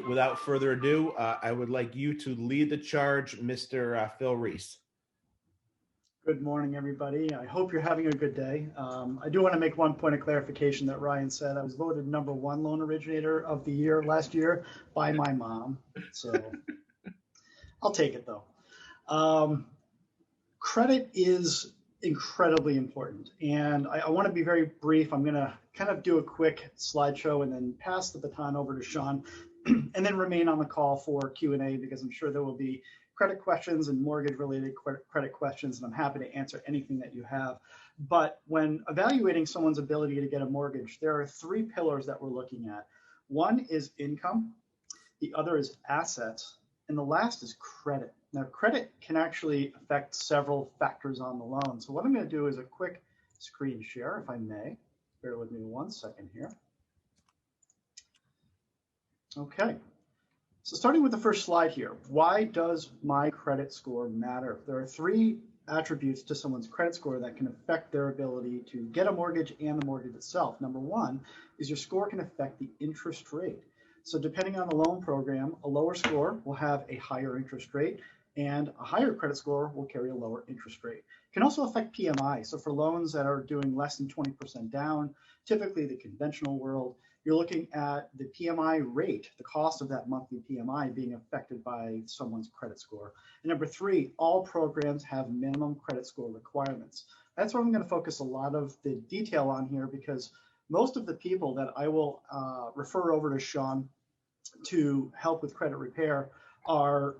without further ado, I would like you to lead the charge, Mr. Phil Reece. Good morning, everybody. I hope you're having a good day. I do want to make one point of clarification that Ryan said. I was voted #1 loan originator of the year last year by my mom. So I'll take it, though. Credit is incredibly important. And I want to be very brief. I'm going to kind of do a quick slideshow and then pass the baton over to Shawn and then remain on the call for Q&A because I'm sure there will be credit questions and mortgage-related credit questions, and I'm happy to answer anything that you have. But when evaluating someone's ability to get a mortgage, there are 3 pillars that we're looking at. One is income, the other is assets, and the last is credit. Now, credit can actually affect several factors on the loan. So what I'm going to do is a quick screen share, if I may. Bear with me 1 second here. Okay. So starting with the first slide here, why does my credit score matter? There are 3 attributes to someone's credit score that can affect their ability to get a mortgage and the mortgage itself. Number 1 is your score can affect the interest rate. So depending on the loan program, a lower score will have a higher interest rate, and a higher credit score will carry a lower interest rate. It can also affect PMI. So for loans that are doing less than 20% down, typically the conventional world, you're looking at the PMI rate, the cost of that monthly PMI being affected by someone's credit score. And number 3, all programs have minimum credit score requirements. That's what I'm going to focus a lot of the detail on here because most of the people that I will refer over to Shawn to help with credit repair are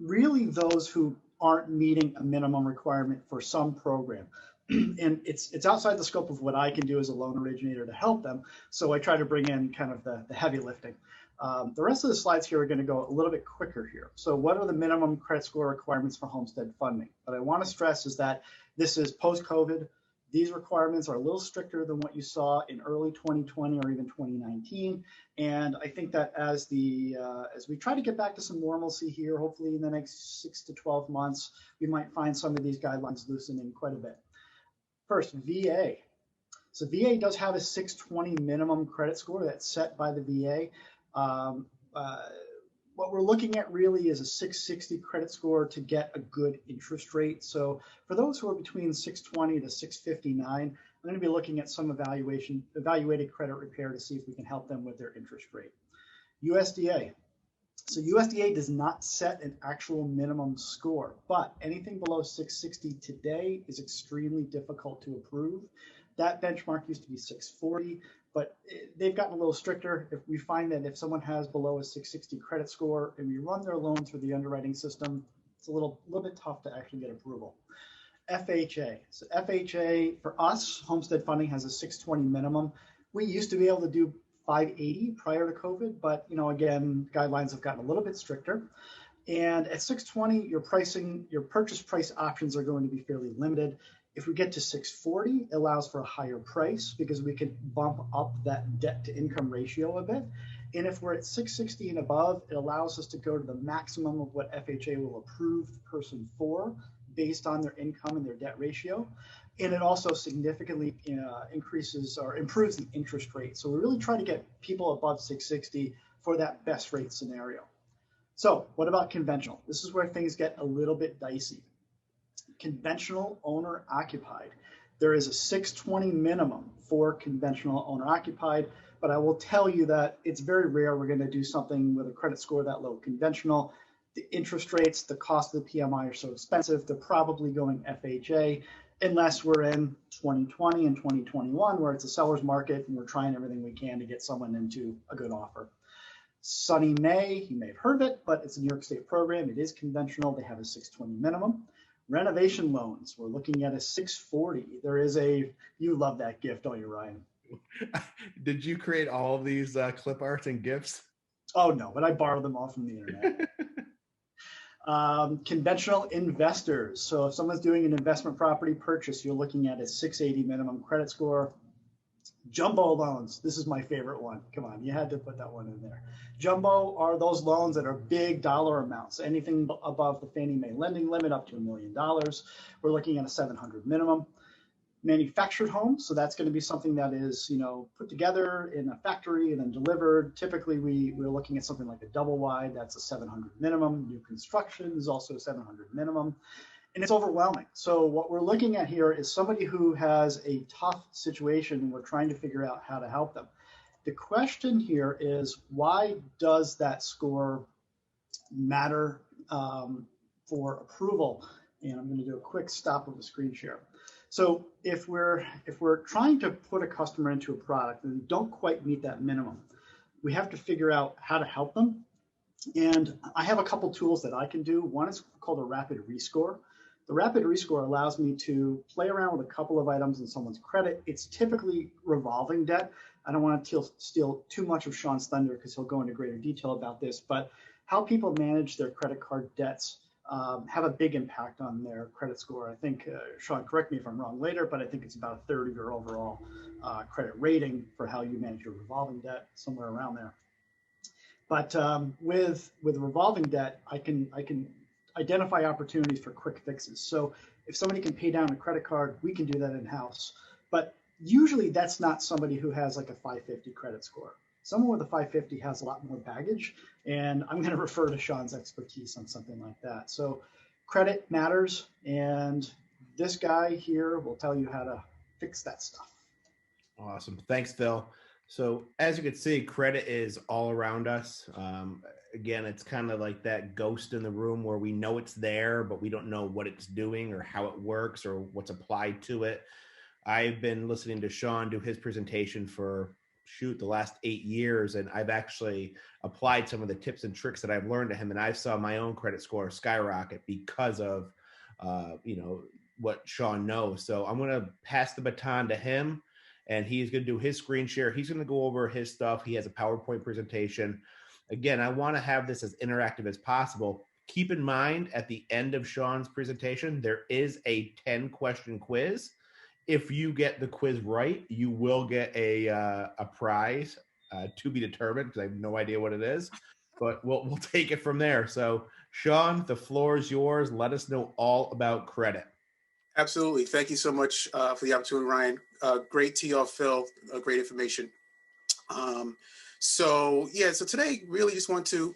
really those who aren't meeting a minimum requirement for some program. And it's outside the scope of what I can do as a loan originator to help them. So I try to bring in kind of the heavy lifting. The rest of the slides here are going to go a little bit quicker here. So what are the minimum credit score requirements for homestead funding? What I want to stress is that this is post-COVID. These requirements are a little stricter than what you saw in early 2020 or even 2019. And I think that as we try to get back to some normalcy here, hopefully in the next 6 to 12 months, we might find some of these guidelines loosening quite a bit. First, VA. So VA does have a 620 minimum credit score that's set by the VA. What we're looking at really is a 660 credit score to get a good interest rate. So for those who are between 620 to 659, I'm going to be looking at some evaluated credit repair to see if we can help them with their interest rate. USDA. So USDA does not set an actual minimum score, but anything below 660 today is extremely difficult to approve. That benchmark used to be 640, but they've gotten a little stricter. If we find that if someone has below a 660 credit score and we run their loan through the underwriting system, it's a little bit tough to actually get approval. FHA. So FHA, for us, homestead funding has a 620 minimum. We used to be able to do 580 prior to COVID, but again, guidelines have gotten a little bit stricter. And at 620, your purchase price options are going to be fairly limited. If we get to 640, it allows for a higher price because we can bump up that debt to income ratio a bit. And if we're at 660 and above, it allows us to go to the maximum of what FHA will approve the person for based on their income and their debt ratio. And it also significantly increases or improves the interest rate. So we really try to get people above 660 for that best rate scenario. So what about conventional? This is where things get a little bit dicey. Conventional owner occupied. There is a 620 minimum for conventional owner occupied, but I will tell you that it's very rare we're going to do something with a credit score that low conventional. The interest rates, the cost of the PMI are so expensive, they're probably going FHA unless we're in 2020 and 2021 where it's a seller's market and we're trying everything we can to get someone into a good offer. Sunny May, you may have heard of it, but it's a New York State program. It is conventional. They have a 620 minimum. Renovation loans, we're looking at a 640. There is you love that gift, don't you, Ryan? Did you create all of these clip arts and GIFs? Oh, no, but I borrowed them all from the internet. Conventional investors. So if someone's doing an investment property purchase, you're looking at a 680 minimum credit score. Jumbo loans. This is my favorite one. Come on, you had to put that one in there. Jumbo are those loans that are big dollar amounts, anything above the Fannie Mae lending limit up to $1 million. We're looking at a 700 minimum. manufactured home. So that's going to be something that is, put together in a factory and then delivered. Typically, we're looking at something like a double wide. That's a 700 minimum. New construction is also 700 minimum. And it's overwhelming. So what we're looking at here is somebody who has a tough situation, and we're trying to figure out how to help them. The question here is, why does that score matter for approval? And I'm going to do a quick stop of the screen share. So if we're trying to put a customer into a product and don't quite meet that minimum, we have to figure out how to help them. And I have a couple tools that I can do. One is called a rapid rescore. The rapid rescore allows me to play around with a couple of items in someone's credit. It's typically revolving debt. I don't want to steal too much of Shawn's thunder because he'll go into greater detail about this, but how people manage their credit card debts have a big impact on their credit score. I think, Shawn, correct me if I'm wrong later, but I think it's about a third of your overall credit rating for how you manage your revolving debt, somewhere around there. But with revolving debt, I can identify opportunities for quick fixes. So if somebody can pay down a credit card, we can do that in-house. But usually that's not somebody who has like a 550 credit score. Someone with a 550 has a lot more baggage, and I'm going to refer to Shawn's expertise on something like that. So credit matters, and this guy here will tell you how to fix that stuff. Awesome. Thanks, Phil. So as you can see, credit is all around us. Again, it's kind of like that ghost in the room where we know it's there, but we don't know what it's doing or how it works or what's applied to it. I've been listening to Shawn do his presentation for the last 8 years, and I've actually applied some of the tips and tricks that I've learned to him, and I saw my own credit score skyrocket because of what Shawn knows. So I'm going to pass the baton to him, and he's going to do his screen share. He's going to go over his stuff. He has a PowerPoint presentation. Again, I want to have this as interactive as possible. Keep in mind, at the end of Shawn's presentation, there is a 10-question quiz. If you get the quiz right, you will get a prize to be determined, because I have no idea what it is, but we'll take it from there. So, Shawn, the floor is yours. Let us know all about credit. Absolutely. Thank you so much for the opportunity, Ryan. Great tee off, Phil. Great information. So today really just want to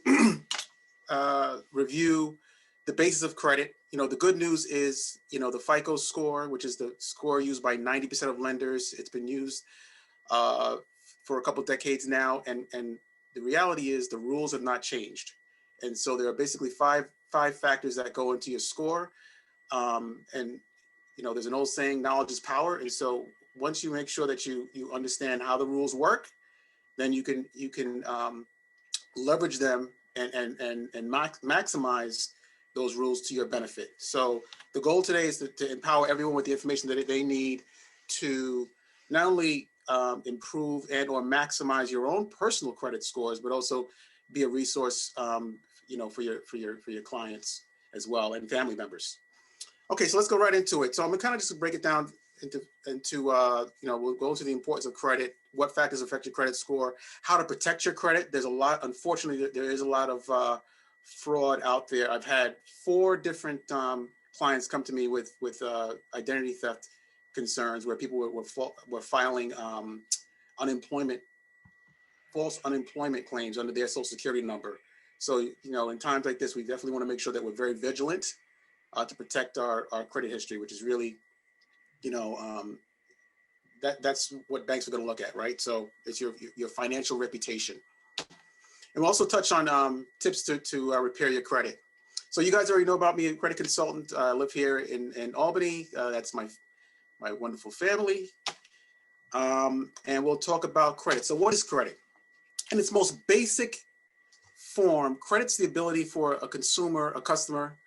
review the basis of credit. The good news is, the FICO score, which is the score used by 90% of lenders. It's been used for a couple of decades now. And the reality is the rules have not changed. And so there are basically five factors that go into your score. There's an old saying, knowledge is power. And so once you make sure that you understand how the rules work, then you can leverage them and maximize those rules to your benefit. So the goal today is to empower everyone with the information that they need to not only improve and or maximize your own personal credit scores, but also be a resource, for your clients as well and family members. Okay, so let's go right into it. So I'm gonna kind of just break it down into we'll go into the importance of credit, what factors affect your credit score, how to protect your credit. There's a lot, unfortunately, there is a lot of fraud out there. I've had 4 different clients come to me with identity theft concerns, where people were filing false unemployment claims under their social security number. So, in times like this, we definitely want to make sure that we're very vigilant to protect our credit history, which is really, that's what banks are going to look at, right? So it's your financial reputation. And we'll also touch on tips to repair your credit. So you guys already know about me, a credit consultant. I live here in Albany. That's my wonderful family. And we'll talk about credit. So what is credit? In its most basic form, credit's the ability for a customer,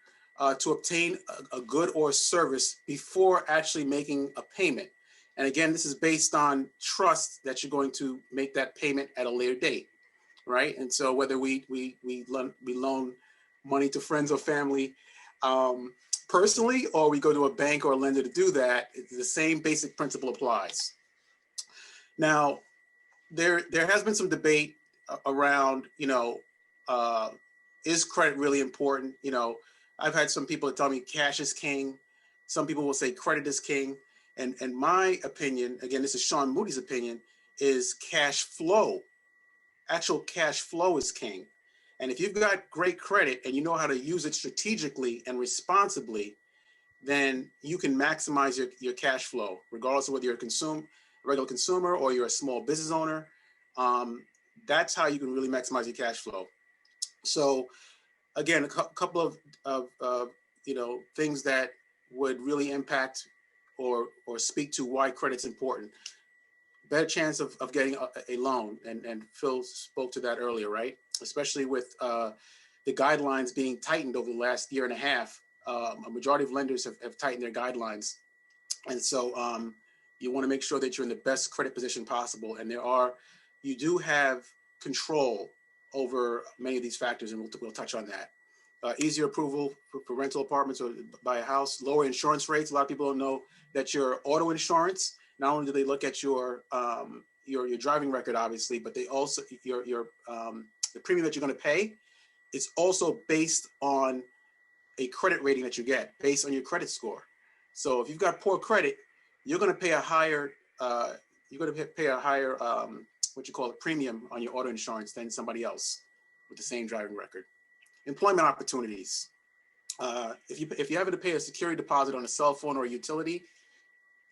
to obtain a good or a service before actually making a payment. And again, this is based on trust that you're going to make that payment at a later date, right? And so whether we loan money to friends or family personally, or we go to a bank or a lender to do that, the same basic principle applies. Now, there has been some debate around, is credit really important? I've had some people tell me cash is king. Some people will say credit is king. And my opinion, again, this is Shawn Moodie's opinion, is cash flow. Actual cash flow is king. And if you've got great credit and you know how to use it strategically and responsibly, then you can maximize your cash flow, regardless of whether you're a regular consumer or you're a small business owner. That's how you can really maximize your cash flow. So again, a couple of things that would really impact or speak to why credit's important. Better chance of getting a loan, and Phil spoke to that earlier, right? Especially with the guidelines being tightened over the last year and a half. A majority of lenders have tightened their guidelines. And so you want to make sure that you're in the best credit position possible. And you do have control over many of these factors, and we'll touch on that. Easier approval for rental apartments or buy a house, lower insurance rates. A lot of people don't know that your auto insurance, not only do they look at your driving record, obviously, but they also, the premium that you're going to pay is also based on a credit rating that you get, based on your credit score. So if you've got poor credit, you're going to pay a higher, premium on your auto insurance than somebody else with the same driving record. Employment opportunities. If you're having to pay a security deposit on a cell phone or a utility,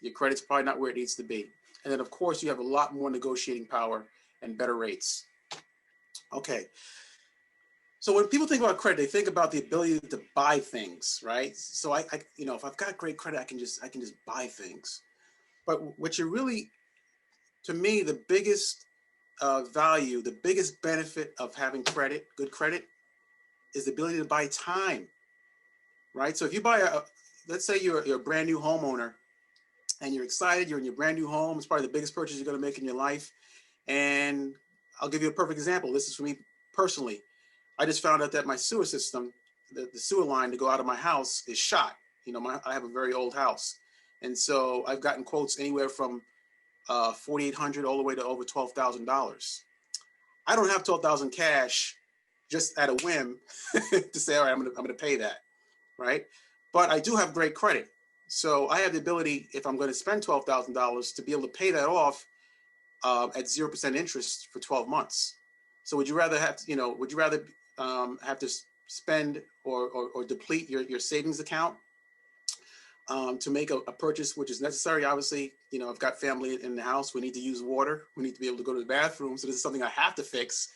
your credit's probably not where it needs to be. And then, of course, you have a lot more negotiating power and better rates. Okay. So when people think about credit, they think about the ability to buy things, right? So if I've got great credit, I can just buy things. But what you really, to me, the biggest value, the biggest benefit of having good credit, is the ability to buy time, right? So if you buy let's say you're a brand new homeowner and you're excited, you're in your brand new home, it's probably the biggest purchase you're gonna make in your life. And I'll give you a perfect example. This is for me personally. I just found out that my sewer system, the sewer line to go out of my house is shot. I have a very old house. And so I've gotten quotes anywhere from $4,800 all the way to over $12,000. I don't have $12,000 cash just at a whim to say, all right, I'm gonna pay that, right? But I do have great credit. So I have the ability, if I'm gonna spend $12,000, to be able to pay that off at 0% interest for 12 months. So would you rather have to spend or deplete your savings account to make a purchase which is necessary? Obviously, I've got family in the house. We need to use water. We need to be able to go to the bathroom. So this is something I have to fix.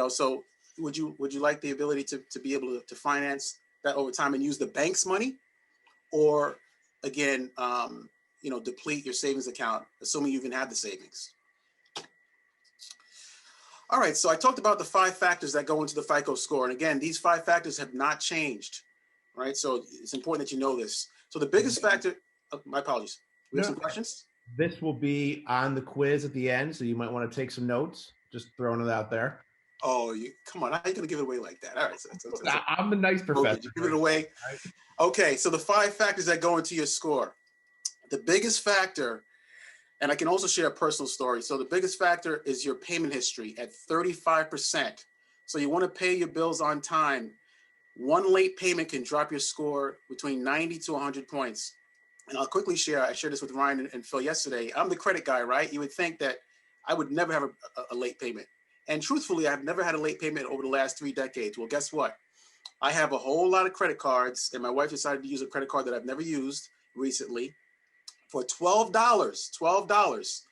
So would you like the ability to be able to finance that over time and use the bank's money, or again, deplete your savings account, assuming you even have the savings? All right, so I talked about the 5 factors that go into the FICO score. And again, these 5 factors have not changed, right? So it's important that you know this. So the biggest factor, my apologies. We have some questions? This will be on the quiz at the end, so you might want to take some notes. Just throwing it out there. Oh, come on. How are you going to give it away like that? All right. So I'm a nice professor. You give it away. Right. Okay, so the 5 factors that go into your score. The biggest factor, and I can also share a personal story. So the biggest factor is your payment history at 35%. So you want to pay your bills on time. One late payment can drop your score between 90 to 100 points. And I'll quickly share, I shared this with Ryan and Phil yesterday. I'm the credit guy, right? You would think that I would never have a late payment. And truthfully, I've never had a late payment over the last 3 decades. Well, guess what? I have a whole lot of credit cards, and my wife decided to use a credit card that I've never used recently for $12.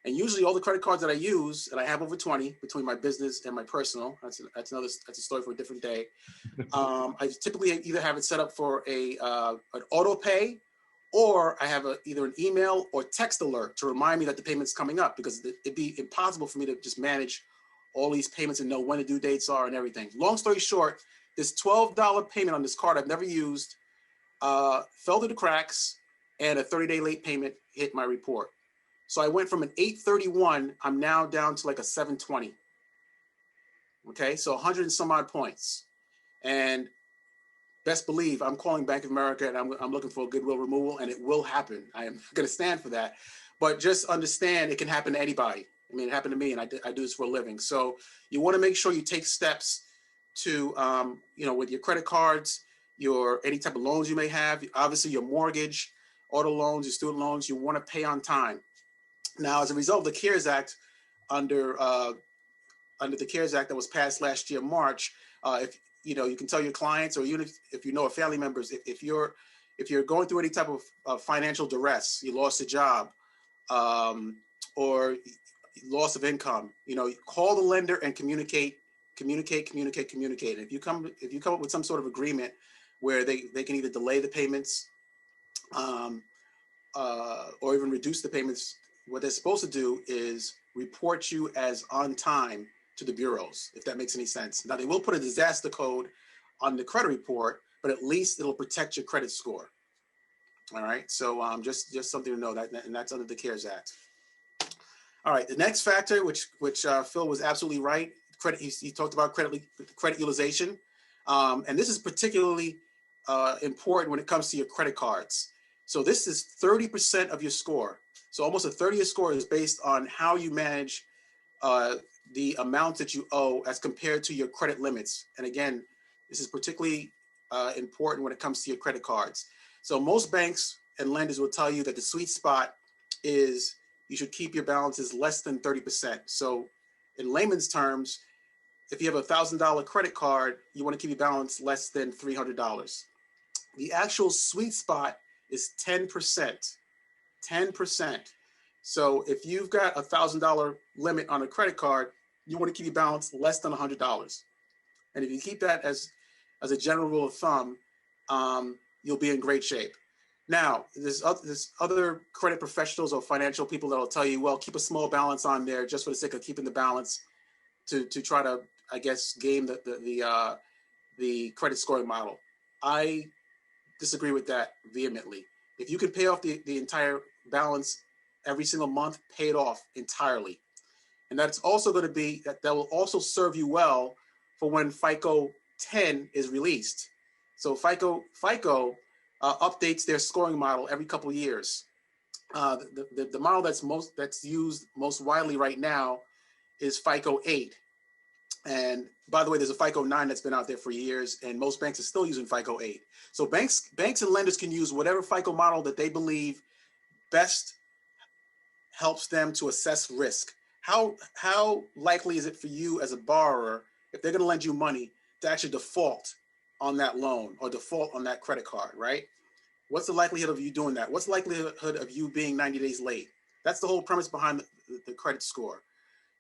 And usually all the credit cards that I use, and I have over 20 between my business and my personal, that's a story for a different day. I typically either have it set up for an auto pay, or I have either an email or text alert to remind me that the payment's coming up, because it'd be impossible for me to just manage all these payments and know when the due dates are and everything. Long story short, this $12 payment on this card I've never used fell through the cracks, and a 30-day late payment hit my report. So I went from an 831, I'm now down to like a 720. Okay, so 100 and some odd points. And best believe I'm calling Bank of America, and I'm looking for a goodwill removal, and it will happen. I am going to stand for that. But just understand, it can happen to anybody. I mean, it happened to me, and I do this for a living. So you want to make sure you take steps to, with your credit cards, any type of loans you may have, obviously your mortgage, auto loans, your student loans, you want to pay on time. Now, as a result of the CARES Act, under the CARES Act that was passed last year, March, if you can tell your clients, or even if you know family members, if you're going through any type of financial duress, you lost a job, or loss of income, call the lender and communicate. If you come up with some sort of agreement where they can either delay the payments, or even reduce the payments, what they're supposed to do is report you as on time to the bureaus, if that makes any sense. Now, they will put a disaster code on the credit report, but at least it'll protect your credit score. All right, so just something to know, and that's under the CARES Act. All right, the next factor, which Phil was absolutely right, credit. He talked about credit utilization, and this is particularly important when it comes to your credit cards. So this is 30% of your score. So almost a third of your score is based on how you manage the amount that you owe as compared to your credit limits. And again, this is particularly important when it comes to your credit cards. So most banks and lenders will tell you that the sweet spot is you should keep your balances less than 30%. So in layman's terms, if you have a $1,000 credit card, you want to keep your balance less than $300. The actual sweet spot is 10%. 10%. So if you've got a $1,000 limit on a credit card, you want to keep your balance less than $100. And if you keep that as a general rule of thumb, you'll be in great shape. Now, there's other credit professionals or financial people that will tell you, well, keep a small balance on there just for the sake of keeping the balance to try to, I guess, game the credit scoring model. I disagree with that vehemently. If you can pay off the entire balance every single month, pay it off entirely. And that's also going to be, that will also serve you well for when FICO 10 is released. So FICO updates their scoring model every couple of years. The model that's used most widely right now is FICO 8. And by the way, there's a FICO 9 that's been out there for years, and most banks are still using FICO 8. So banks and lenders can use whatever FICO model that they believe best helps them to assess risk. How likely is it for you as a borrower, if they're going to lend you money, to actually default on that loan or default on that credit card, right? What's the likelihood of you doing that? What's the likelihood of you being 90 days late? That's the whole premise behind the credit score.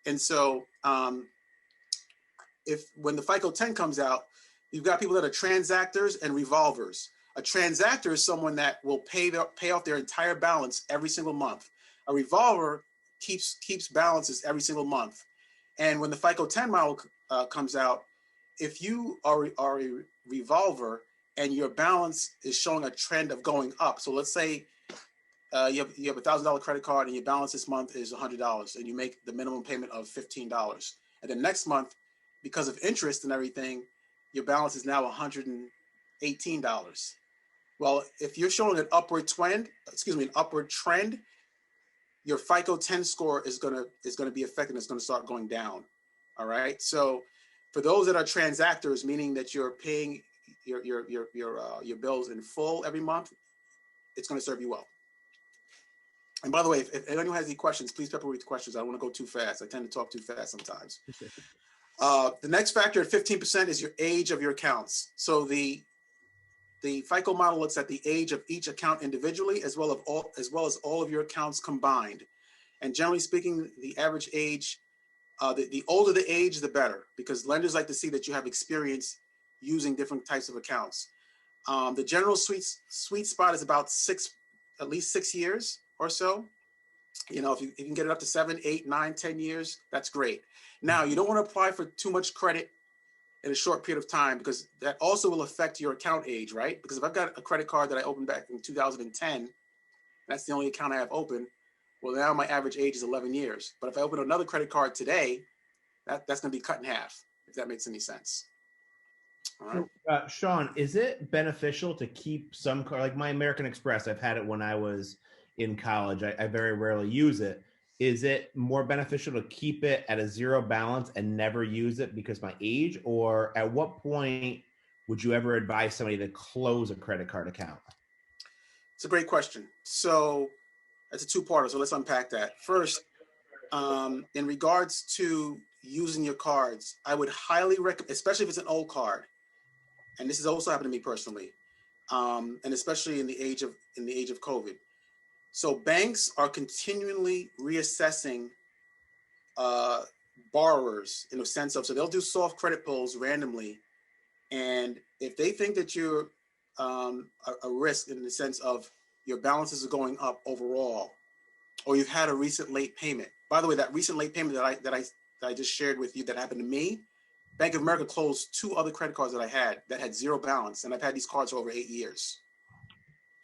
And so when the FICO 10 comes out, you've got people that are transactors and revolvers. A transactor is someone that will pay off their entire balance every single month. A revolver keeps balances every single month. And when the FICO 10 model comes out, if you are a revolver and your balance is showing a trend of going up, so let's say you have a $1,000 credit card and your balance this month is $100, and you make the minimum payment of $15, and then next month, because of interest and everything, your balance is now $118. Well, if you're showing an upward trend, your FICO 10 score is gonna be affected. It's gonna start going down. All right. So for those that are transactors, meaning that you're paying your bills in full every month, it's gonna serve you well. And by the way, if anyone has any questions, please pepper with questions. I don't want to go too fast. I tend to talk too fast sometimes. The next factor at 15% is your age of your accounts. So the FICO model looks at the age of each account individually, as well as all of your accounts combined. And generally speaking, the average age, the older the age, the better, because lenders like to see that you have experience using different types of accounts. The general sweet spot is about at least 6 years or so. If you can get it up to 7, 8, 9, 10 years, that's great. Now, you don't want to apply for too much credit in a short period of time, because that also will affect your account age, right? Because if I've got a credit card that I opened back in 2010, that's the only account I have open, well, now my average age is 11 years. But if I open another credit card today, that's going to be cut in half, if that makes any sense. All right. So, Shawn, is it beneficial to keep some card, like my American Express? I've had it when I was in college. I very rarely use it. Is it more beneficial to keep it at a zero balance and never use it because my age? Or at what point would you ever advise somebody to close a credit card account? It's a great question. So that's a two-parter. So let's unpack that. First, in regards to using your cards, I would highly recommend, especially if it's an old card, and this has also happened to me personally, and especially in the age of COVID. So banks are continually reassessing borrowers in a sense of, so they'll do soft credit pulls randomly, and if they think that you're a risk in the sense of your balances are going up overall, or you've had a recent late payment. By the way, that recent late payment that I just shared with you that happened to me, Bank of America closed 2 other credit cards that had zero balance, and I've had these cards for over 8 years.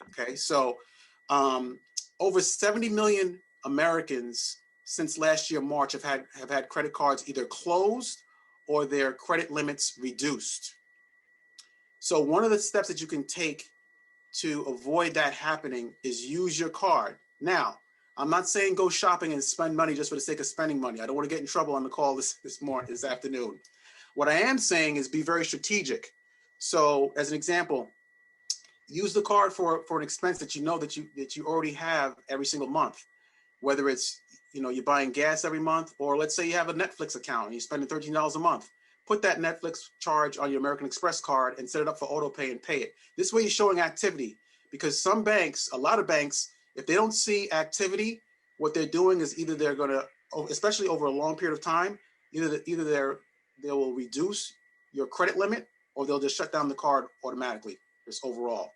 Okay, so over 70 million Americans since last year March have had credit cards either closed or their credit limits reduced. So one of the steps that you can take to avoid that happening is use your card. Now, I'm not saying go shopping and spend money just for the sake of spending money. I don't want to get in trouble on the call this afternoon. What I am saying is be very strategic. So as an example, use the card for an expense that you know that you already have every single month, whether it's, you're buying gas every month, or let's say you have a Netflix account and you're spending $13 a month. Put that Netflix charge on your American Express card and set it up for auto pay and pay it. This way you're showing activity, because some banks, a lot of banks, if they don't see activity, what they're doing is either they're going to, especially over a long period of time, either they will reduce your credit limit, or they'll just shut down the card automatically, just overall.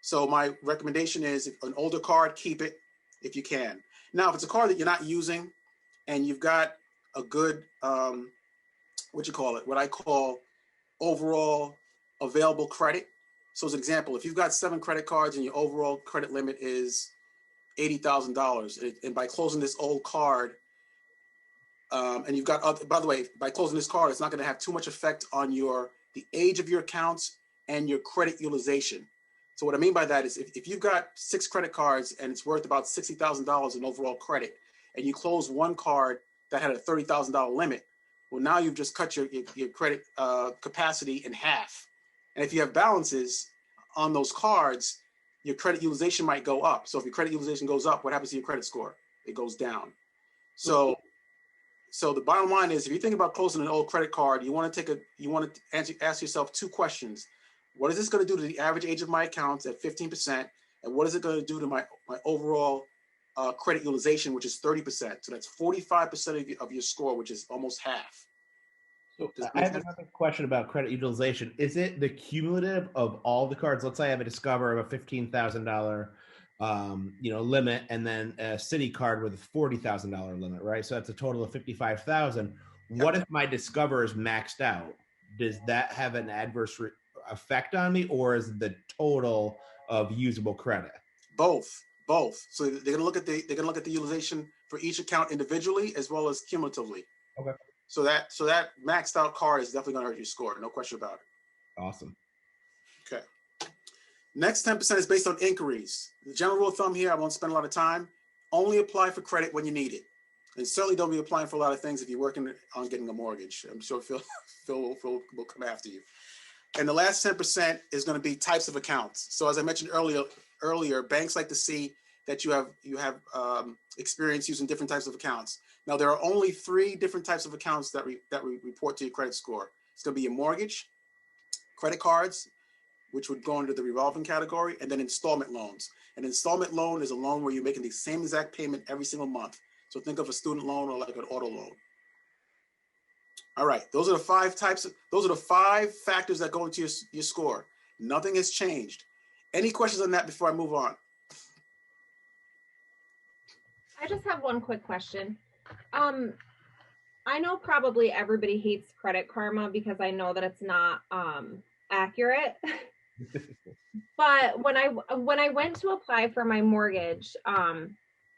So my recommendation is, if an older card, keep it if you can. Now, if it's a card that you're not using and you've got a good, what I call overall available credit. So as an example, if you've got 7 credit cards and your overall credit limit is $80,000, and by closing this old card, and you've got, by the way, by closing this card, it's not going to have too much effect on the age of your accounts and your credit utilization. So what I mean by that is, if you've got 6 credit cards and it's worth about $60,000 in overall credit, and you close one card that had a $30,000 limit, well, now you've just cut your credit capacity in half. And if you have balances on those cards, your credit utilization might go up. So if your credit utilization goes up, what happens to your credit score? It goes down. So the bottom line is, if you think about closing an old credit card, you want to ask yourself 2 questions. What is this going to do to the average age of my accounts at 15%? And what is it going to do to my overall credit utilization, which is 30%? So that's 45% of your score, which is almost half. So I have another question about credit utilization. Is it the cumulative of all the cards? Let's say I have a Discover of a $15,000 limit, and then a Citi card with a $40,000 limit, right? So that's a total of $55,000. Yep. What if my Discover is maxed out? Does that have an adverse effect on me, or is the total of usable credit? Both. So they're gonna look at the utilization for each account individually as well as cumulatively. Okay. So that maxed out card is definitely gonna hurt your score, no question about it. Awesome. Okay. Next 10% is based on inquiries. The general rule of thumb here, I won't spend a lot of time. Only apply for credit when you need it, and certainly don't be applying for a lot of things if you're working on getting a mortgage. I'm sure Phil will come after you. And the last 10% is going to be types of accounts. So as I mentioned earlier, banks like to see that you have experience using different types of accounts. Now, there are only 3 different types of accounts that report to your credit score. It's going to be your mortgage, credit cards, which would go under the revolving category, and then installment loans. An installment loan is a loan where you're making the same exact payment every single month. So think of a student loan or like an auto loan. All right, those are the 5 types. Those are the 5 factors that go into your score. Nothing has changed. Any questions on that before I move on? I just have one quick question. I know probably everybody hates Credit Karma because I know that it's not accurate. But when I went to apply for my mortgage, and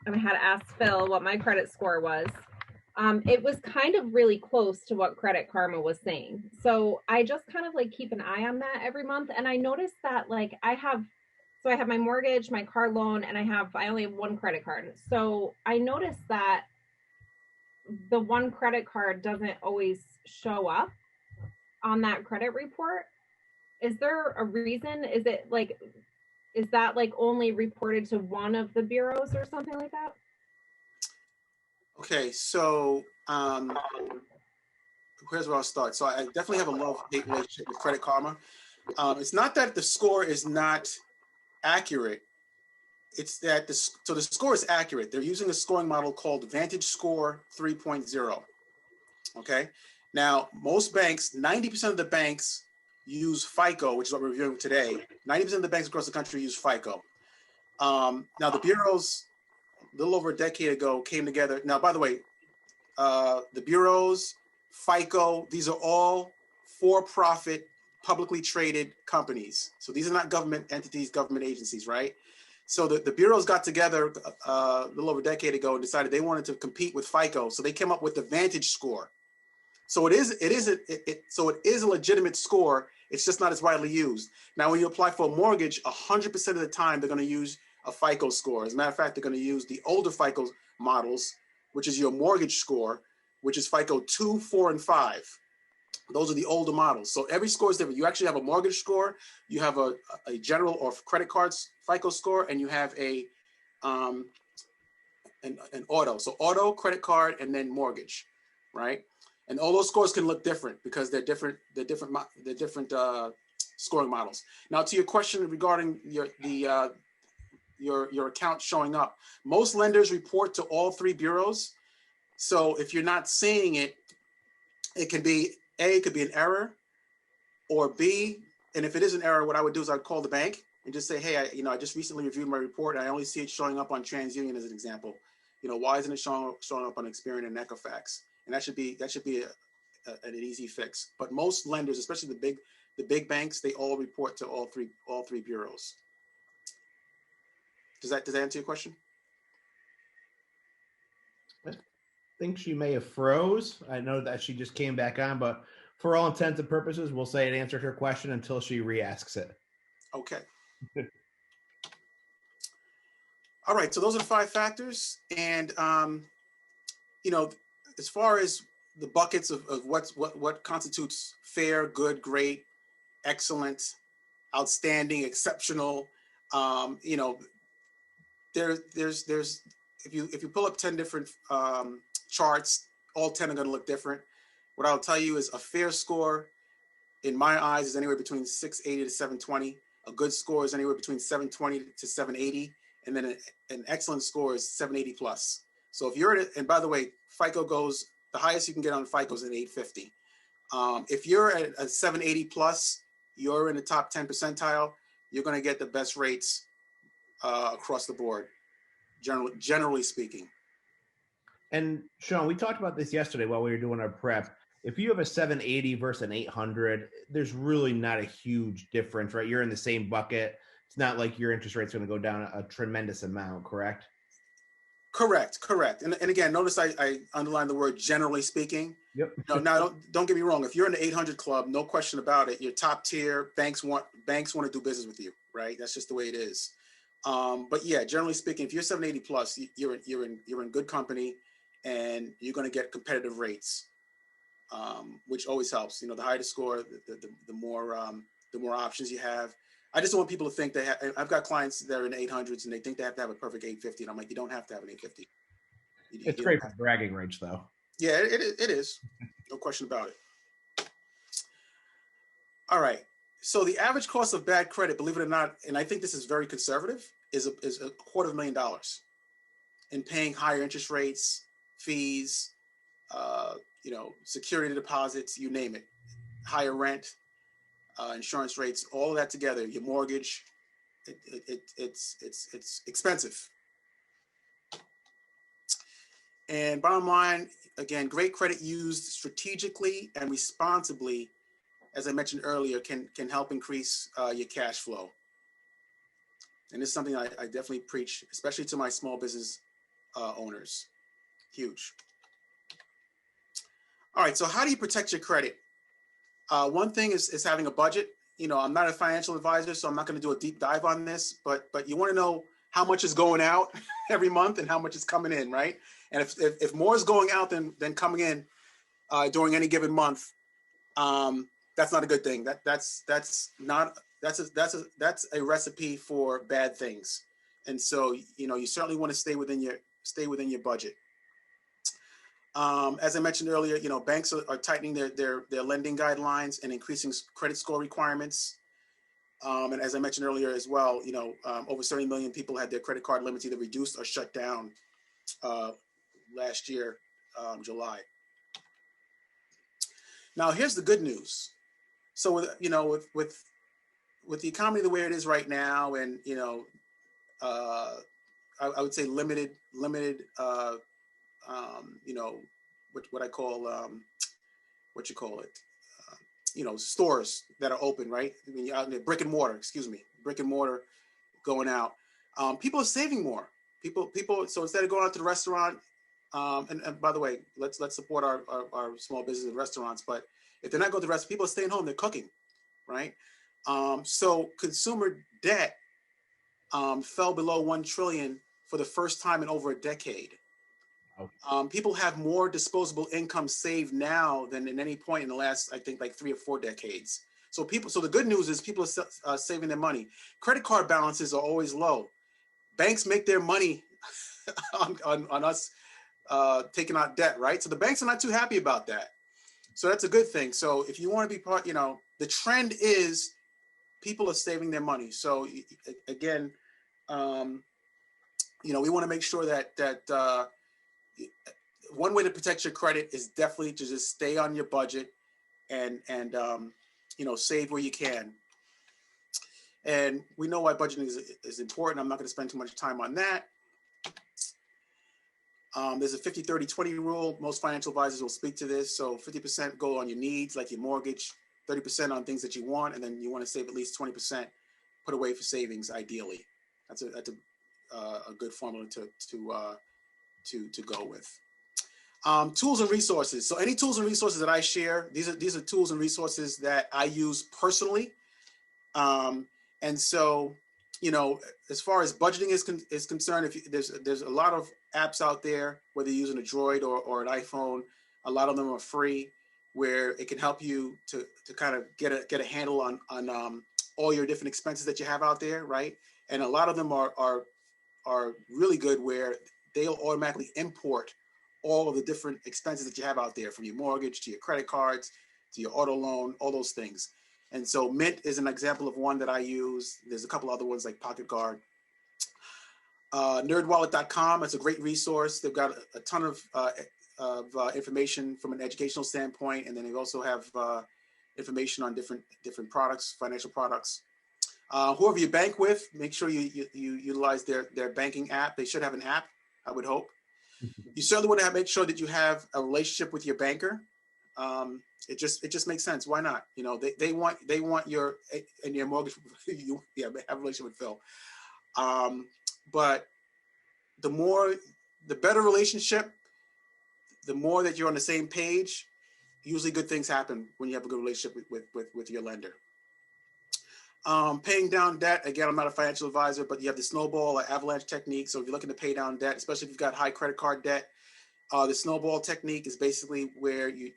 I had to ask Phil what my credit score was. It was kind of really close to what Credit Karma was saying. So I just kind of like keep an eye on that every month. And I noticed that like I have my mortgage, my car loan, and I only have 1 credit card. So I noticed that the 1 credit card doesn't always show up on that credit report. Is there a reason? Is it like Is that like only reported to one of the bureaus or something like that? Okay, so here's where I'll start. So I definitely have a love-hate relationship with Credit Karma. It's not that the score is not accurate. It's that the score is accurate. They're using a scoring model called Vantage Score 3.0. Okay. Now, most banks, 90% of the banks use FICO, which is what we're reviewing today. 90% of the banks across the country use FICO. Now, the bureaus, a little over a decade ago, came together. Now, by the way, the bureaus, FICO, these are all for-profit, publicly traded companies. So these are not government entities, government agencies, right? So the bureaus got together a little over a decade ago and decided they wanted to compete with FICO. So they came up with the Vantage Score. So it is a legitimate score. It's just not as widely used. Now, when you apply for a mortgage, 100% of the time they're going to use a FICO score. As a matter of fact, they're going to use the older FICO models, which is your mortgage score, which is FICO 2, 4, and 5. Those are the older models. So every score is different. You actually have a mortgage score, you have a general or credit cards FICO score, and you have an auto. So auto, credit card, and then mortgage, right? And all those scores can look different because they're different scoring models. Now, to your question regarding your account showing up, most lenders report to all three bureaus. So if you're not seeing it, it can be A, it could be an error, or B, and if it is an error, what I would do is I'd call the bank and just say, hey, I just recently reviewed my report and I only see it showing up on TransUnion as an example. Why isn't it showing up on Experian and Equifax? And that should be an easy fix. But most lenders, especially the big banks, they all report to all three bureaus. Does that answer your question? I think she may have froze. I know that she just came back on, but for all intents and purposes, we'll say it answered her question until she re-asks it. Okay. All right. So those are the 5 factors. And, as far as the buckets of what constitutes fair, good, great, excellent, outstanding, exceptional, there's if you pull up 10 different charts, all 10 are going to look different. What I'll tell you is a fair score, in my eyes, is anywhere between 680 to 720. A good score is anywhere between 720 to 780, and then an excellent score is 780 plus. So if you're and by the way, FICO goes, the highest you can get on FICO is an 850. If you're at a 780 plus, you're in the top 10 percentile, you're going to get the best rates across the board, generally speaking. And Shawn, we talked about this yesterday while we were doing our prep. If you have a 780 versus an 800, there's really not a huge difference, right? You're in the same bucket. It's not like your interest rate's going to go down a tremendous amount, correct? Correct. And again, notice I underlined the word generally speaking. Yep. Now don't get me wrong. If you're in the 800 club, no question about it. You're top tier. Banks want to do business with you, right? That's just the way it is. But yeah, generally speaking, if you're 780 plus, you're in good company, and you're going to get competitive rates, which always helps. The higher the score, the more options you have. I just don't want people to think I've got clients that are in 800s and they think they have to have a perfect 850. And I'm like, you don't have to have an 850. It's great for bragging rights, though. Yeah, it is. No question about it. All right. So the average cost of bad credit, believe it or not, and I think this is very conservative, is $250,000 in paying higher interest rates, fees, security deposits, you name it, higher rent, insurance rates, all of that together, your mortgage, it's expensive. And bottom line, again, great credit used strategically and responsibly, as I mentioned earlier, can help increase your cash flow. And this is something I definitely preach, especially to my small business owners. Huge. All right, so how do you protect your credit? One thing is having a budget. I'm not a financial advisor, so I'm not going to do a deep dive on this, but you want to know how much is going out every month and how much is coming in, right? And if more is going out than coming in during any given month, that's not a good thing. That's not that's a recipe for bad things. And so, you certainly want to stay within your budget. As I mentioned earlier, banks are tightening their lending guidelines and increasing credit score requirements. And as I mentioned earlier as well, over 70 million people had their credit card limits either reduced or shut down last year, July. Now, here's the good news. So, with the economy the way it is right now, and I would say limited, what I call what you call it, stores that are open, right? I mean, out in the brick and mortar going out. People are saving more. People. So instead of going out to the restaurant, and by the way, let's support our small business and restaurants. But if they're not going to the restaurant, people are staying home. They're cooking, right? So consumer debt fell below 1 trillion for the first time in over a decade. People have more disposable income saved now than at any point in the last, I think, like 3 or 4 decades. So the good news is people are saving their money. Credit card balances are always low. Banks make their money on us taking out debt, right? So the banks are not too happy about that. So that's a good thing. So if you want to be part, the trend is people are saving their money. So again, we want to make sure that one way to protect your credit is definitely to just stay on your budget and save where you can. And we know why budgeting is important. I'm not going to spend too much time on that. There's a 50-30-20 rule. Most financial advisors will speak to this. So 50% go on your needs, like your mortgage, 30% on things that you want, and then you want to save at least 20% put away for savings, ideally. That's a good formula to go with. Tools and resources. So any tools and resources that I share, these are tools and resources that I use personally. And so, as far as budgeting is concerned, there's a lot of apps out there, whether you're using a Droid or an iPhone, a lot of them are free, where it can help you to kind of get a handle on all your different expenses that you have out there, right? And a lot of them are really good, where they'll automatically import all of the different expenses that you have out there, from your mortgage to your credit cards to your auto loan, all those things. And so Mint is an example of one that I use. There's a couple other ones like Pocket Guard. Nerdwallet.com, it's a great resource. They've got a ton of information from an educational standpoint, and then they also have information on different products, financial products. Whoever you bank with, make sure you utilize their banking app. They should have an app, I would hope. You certainly want to make sure that you have a relationship with your banker. It just makes sense. Why not? They want your mortgage. Have a relationship with Phil. But the better relationship, the more that you're on the same page, usually good things happen when you have a good relationship with your lender. Paying down debt. Again, I'm not a financial advisor, but you have the snowball or avalanche technique. So if you're looking to pay down debt, especially if you've got high credit card debt, the snowball technique is basically where you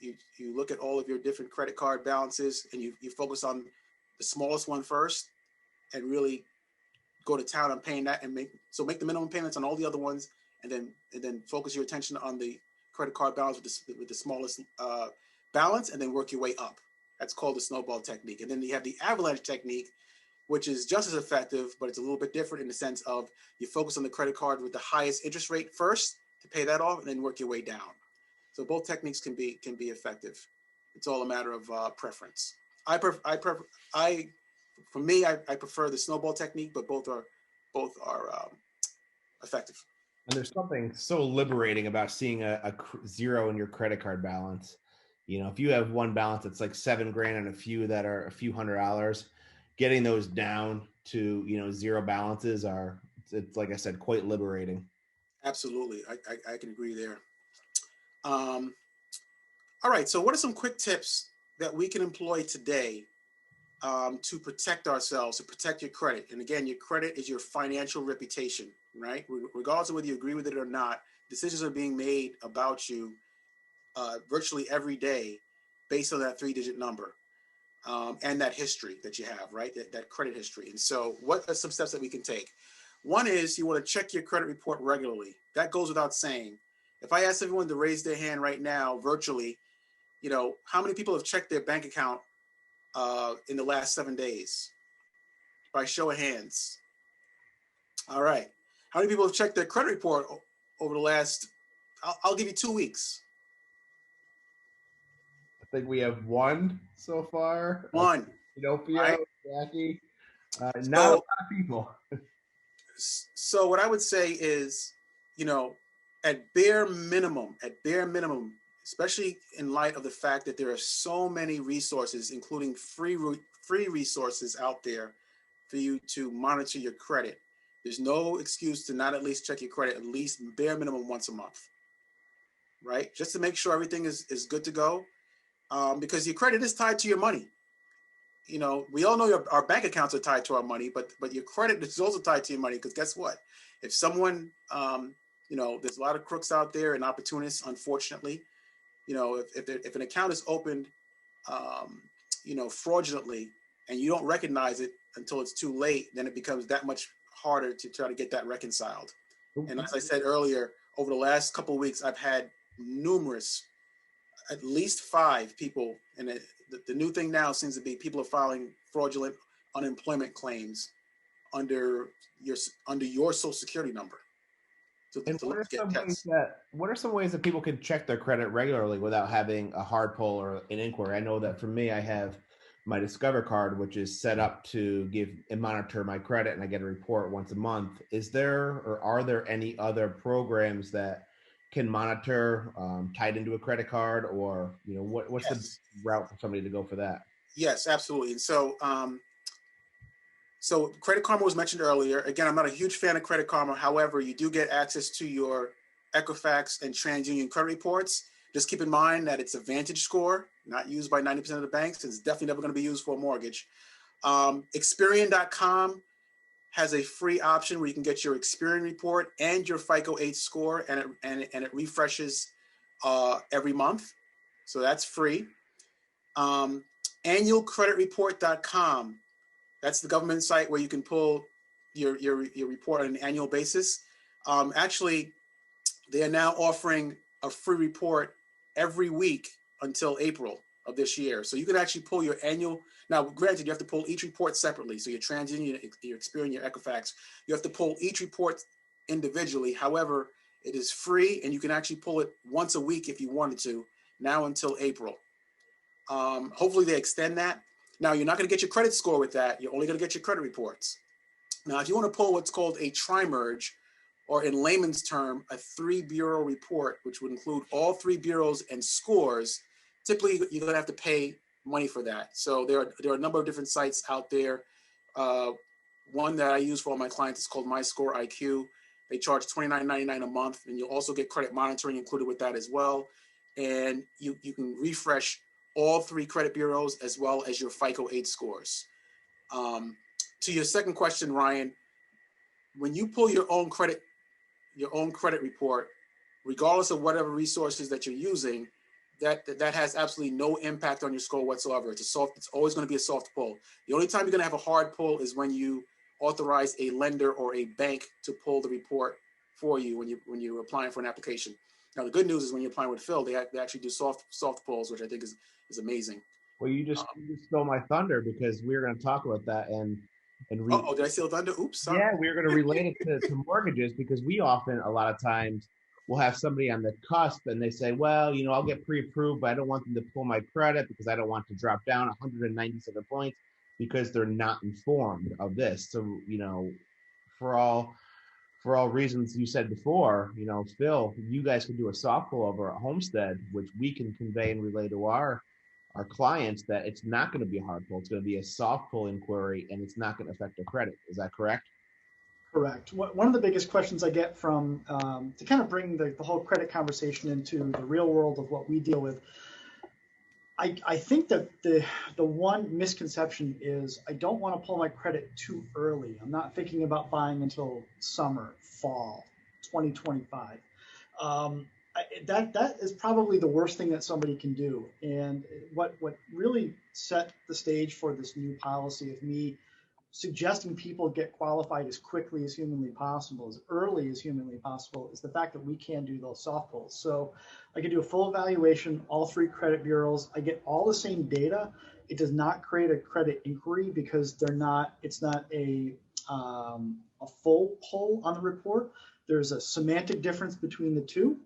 look at all of your different credit card balances and you focus on the smallest one first and really go to town on paying that, and make the minimum payments on all the other ones, and then focus your attention on the credit card balance with the smallest balance, and then work your way up. That's called the snowball technique. And then you have the avalanche technique, which is just as effective, but it's a little bit different in the sense of you focus on the credit card with the highest interest rate first to pay that off, and then work your way down. So both techniques can be effective. It's all a matter of preference. For me, I prefer the snowball technique, but both are effective. And there's something so liberating about seeing a zero in your credit card balance. If you have one balance that's like $7,000 and a few that are a few $100s, getting those down to zero balances it's like I said, quite liberating. Absolutely, I can agree there. All right, so what are some quick tips that we can employ today to protect ourselves, to protect your credit? And again, your credit is your financial reputation, right? Regardless of whether you agree with it or not, decisions are being made about you virtually every day based on that 3-digit number. and that history that you have, right? That credit history. And so what are some steps that we can take? One is you want to check your credit report regularly. That goes without saying. If I ask everyone to raise their hand right now virtually, how many people have checked their bank account in the last 7 days? By show of hands. All right. How many people have checked their credit report over the last, I'll give you 2 weeks. I think we have one so far. One. Pinocchio, right? Jackie. Not a So, lot of people. So what I would say is, at bare minimum, especially in light of the fact that there are so many resources, including free resources out there for you to monitor your credit. There's no excuse to not at least check your credit at least bare minimum once a month, right? Just to make sure everything is good to go, because your credit is tied to your money. We all know our bank accounts are tied to our money, but your credit is also tied to your money, because guess what? If someone, there's a lot of crooks out there and opportunists, unfortunately. If an account is opened, fraudulently, and you don't recognize it until it's too late, then it becomes that much harder to try to get that reconciled. And as I said earlier, over the last couple of weeks, I've had numerous, at least 5 people, and the new thing now seems to be people are filing fraudulent unemployment claims under your Social Security number. What are some ways that people can check their credit regularly without having a hard pull or an inquiry? I know that for me, I have my Discover card, which is set up to give and monitor my credit, and I get a report once a month. Is there, or are there any other programs that can monitor tied into a credit card, or what's the route for somebody to go for that? Yes, absolutely. And so Credit Karma was mentioned earlier. Again, I'm not a huge fan of Credit Karma. However, you do get access to your Equifax and TransUnion credit reports. Just keep in mind that it's a Vantage score, not used by 90% of the banks. It's definitely never going to be used for a mortgage. Experian.com has a free option where you can get your Experian report and your FICO 8 score, and it refreshes every month. So that's free. Annualcreditreport.com. That's the government site where you can pull your report on an annual basis. Actually, they are now offering a free report every week until April of this year. So you can actually pull your annual. Now, granted, you have to pull each report separately. So your TransUnion, your Experian, your Equifax, you have to pull each report individually. However, it is free, and you can actually pull it once a week if you wanted to, now until April. Hopefully they extend that. Now, you're not going to get your credit score with that. You're only going to get your credit reports. Now, if you want to pull what's called a tri-merge, or in layman's term, a 3-bureau report, which would include all 3 bureaus and scores, typically you're going to have to pay money for that. So there are a number of different sites out there. One that I use for all my clients is called My Score IQ. They charge $29.99 a month, and you'll also get credit monitoring included with that as well. And you can refresh all 3 credit bureaus as well as your FICO 8 scores. To your second question, Ryan, when you pull your own credit report, regardless of whatever resources that you're using, that has absolutely no impact on your score whatsoever. It's always going to be a soft pull. The only time you're going to have a hard pull is when you authorize a lender or a bank to pull the report for you when you're applying for an application. Now, the good news is when you're applying with Phil, they actually do soft pulls, which I think is amazing. Well, you just stole my thunder, because we were going to talk about that did I steal thunder? Oops, sorry. Yeah, we were going to relate it to mortgages, because we often, a lot of times, will have somebody on the cusp and they say, well, I'll get pre-approved, but I don't want them to pull my credit because I don't want to drop down 197 points because they're not informed of this. So, for all reasons you said before, Phil, you guys can do a soft pull over at Homestead, which we can convey and relay to our clients that it's not going to be a hard pull. It's going to be a soft pull inquiry, and it's not going to affect their credit. Is that correct? Correct. One of the biggest questions I get from, to kind of bring the whole credit conversation into the real world of what we deal with, I think that the one misconception is I don't want to pull my credit too early. I'm not thinking about buying until summer, fall, 2025. that is probably the worst thing that somebody can do. And what really set the stage for this new policy of me suggesting people get qualified as quickly as humanly possible, as early as humanly possible, is the fact that we can do those soft pulls. So I can do a full evaluation, all 3 credit bureaus. I get all the same data. It does not create a credit inquiry because it's not a full pull on the report. There's a semantic difference between the two.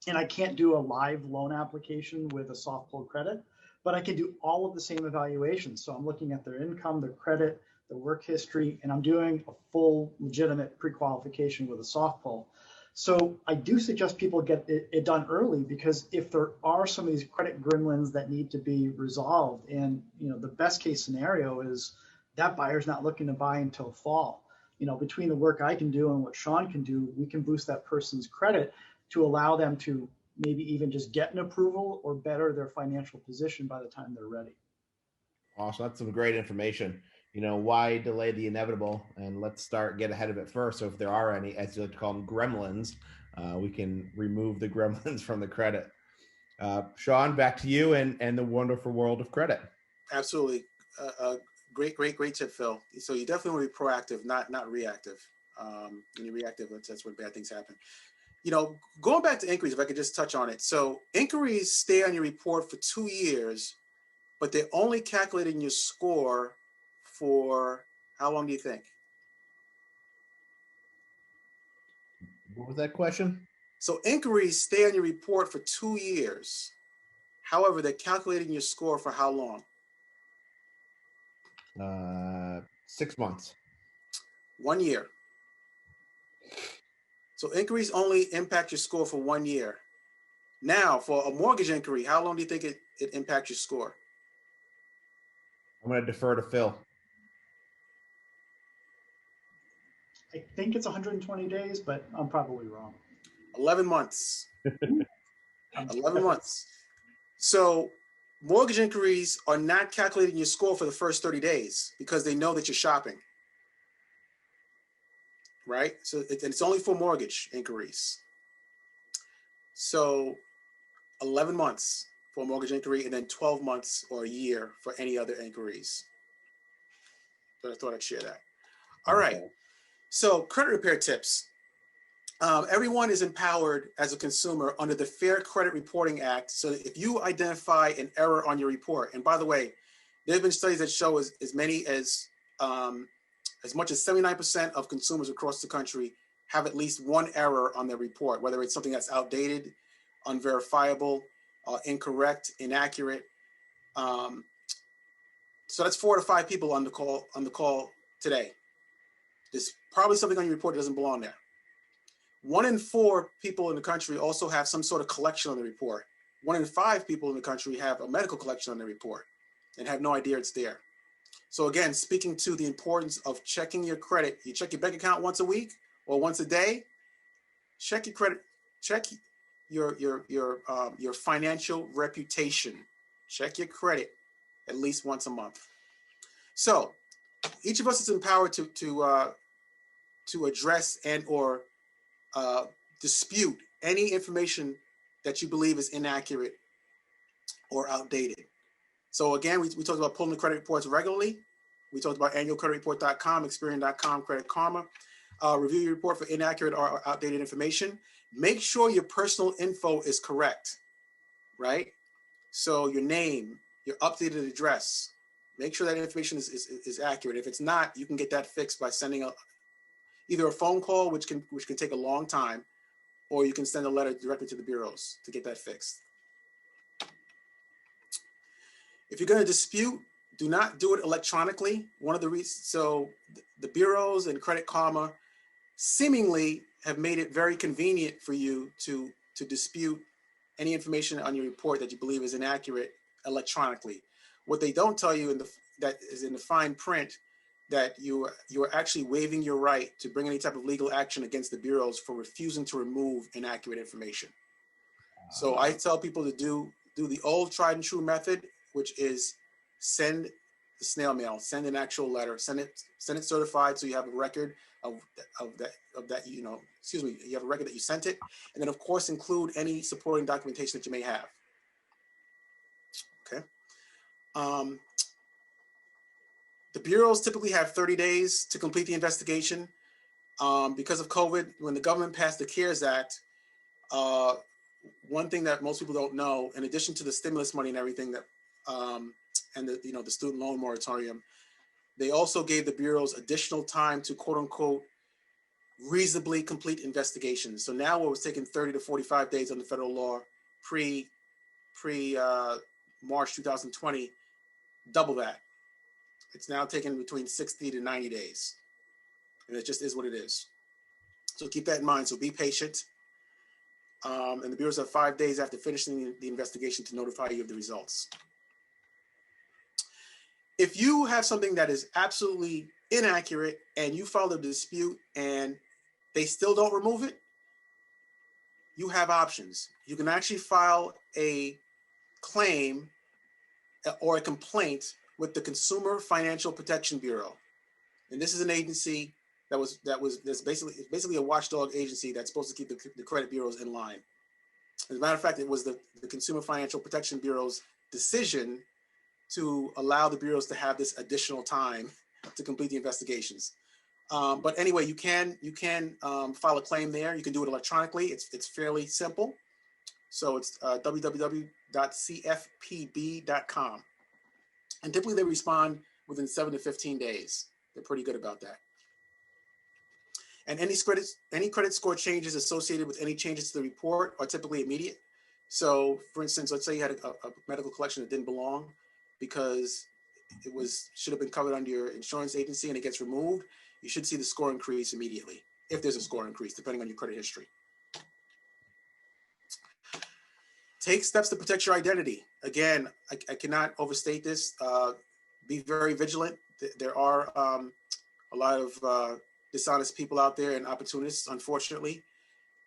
And I can't do a live loan application with a soft pull credit, but I can do all of the same evaluations. So I'm looking at their income, their credit, their work history, and I'm doing a full legitimate pre-qualification with a soft pull. So I do suggest people get it done early, because if there are some of these credit gremlins that need to be resolved, and the best case scenario is that buyer's not looking to buy until fall. Between the work I can do and what Shawn can do, we can boost that person's credit to allow them to maybe even just get an approval or better their financial position by the time they're ready. Awesome. That's some great information. Why delay the inevitable? And let's get ahead of it first. So if there are any, as you like to call them, gremlins, we can remove the gremlins from the credit. Shawn, back to you and the wonderful world of credit. Absolutely. Great tip, Phil. So you definitely want to be proactive, not reactive. When you're reactive, that's when bad things happen. Going back to inquiries, if I could just touch on it. So inquiries stay on your report for 2 years, but they're only calculating your score for how long do you think? What was that question? So inquiries stay on your report for 2 years. However, they're calculating your score for how long? 6 months. 1 year. So inquiries only impact your score for 1 year. Now, for a mortgage inquiry, how long do you think it impacts your score? I'm going to defer to Phil. I think it's 120 days, but I'm probably wrong. 11 months. 11 months. So mortgage inquiries are not calculating your score for the first 30 days because they know that you're shopping. Right? So it's only for mortgage inquiries. So 11 months for a mortgage inquiry, and then 12 months or a year for any other inquiries. So I thought I'd share that. All right. So credit repair tips. Everyone is empowered as a consumer under the Fair Credit Reporting Act. So if you identify an error on your report, and by the way, there have been studies that show as much as 79% of consumers across the country have at least one error on their report, whether it's something that's outdated, unverifiable, incorrect, inaccurate. So that's 4 to 5 people on the call today. There's probably something on your report that doesn't belong there. 1 in 4 people in the country also have some sort of collection on the report. 1 in 5 people in the country have a medical collection on their report and have no idea it's there. So again, speaking to the importance of checking your credit, you check your bank account once a week or once a day. Check your credit. Check your financial reputation. Check your credit at least once a month. So each of us is empowered to address and or dispute any information that you believe is inaccurate or outdated. So again, we talked about pulling the credit reports regularly. We talked about annualcreditreport.com, Experian.com, Credit Karma. Review your report for inaccurate or outdated information. Make sure your personal info is correct, right? So your name, your updated address, make sure that information is accurate. If it's not, you can get that fixed by sending either a phone call, which can take a long time, or you can send a letter directly to the bureaus to get that fixed. If you're going to dispute, do not do it electronically. One of the reasons, so the bureaus and Credit Karma seemingly have made it very convenient for you to dispute any information on your report that you believe is inaccurate electronically. What they don't tell you that is in the fine print, that you are actually waiving your right to bring any type of legal action against the bureaus for refusing to remove inaccurate information. So I tell people to do the old tried and true method, which is send the snail mail, send an actual letter, send it certified so you have a record of that, you know, excuse me, you have a record that you sent it, and then of course include any supporting documentation that you may have. Okay. The bureaus typically have 30 days to complete the investigation. Because of COVID, when the government passed the CARES Act, one thing that most people don't know, in addition to the stimulus money and everything that, and the, you know, the student loan moratorium, they also gave the bureaus additional time to quote unquote reasonably complete investigations. So now what was taking 30 to 45 days under federal law pre March 2020, double that. It's now taking between 60 to 90 days. And it just is what it is. So keep that in mind. So be patient. And the bureaus have 5 days after finishing the investigation to notify you of the results. If you have something that is absolutely inaccurate and you file a dispute and they still don't remove it, you have options. You can actually file a claim or a complaint with the Consumer Financial Protection Bureau. And this is an agency that's basically a watchdog agency that's supposed to keep the credit bureaus in line. As a matter of fact, it was the Consumer Financial Protection Bureau's decision to allow the bureaus to have this additional time to complete the investigations. But anyway, you can file a claim there. You can do it electronically. It's fairly simple. So it's www.cfpb.com. And typically they respond within 7 to 15 days. They're pretty good about that. And any credit score changes associated with any changes to the report are typically immediate. So for instance, let's say you had a medical collection that didn't belong because it should have been covered under your insurance agency and it gets removed, you should see the score increase immediately, if there's a score increase, depending on your credit history. Take steps to protect your identity. Again, I cannot overstate this. Be very vigilant. There are a lot of dishonest people out there and opportunists, unfortunately.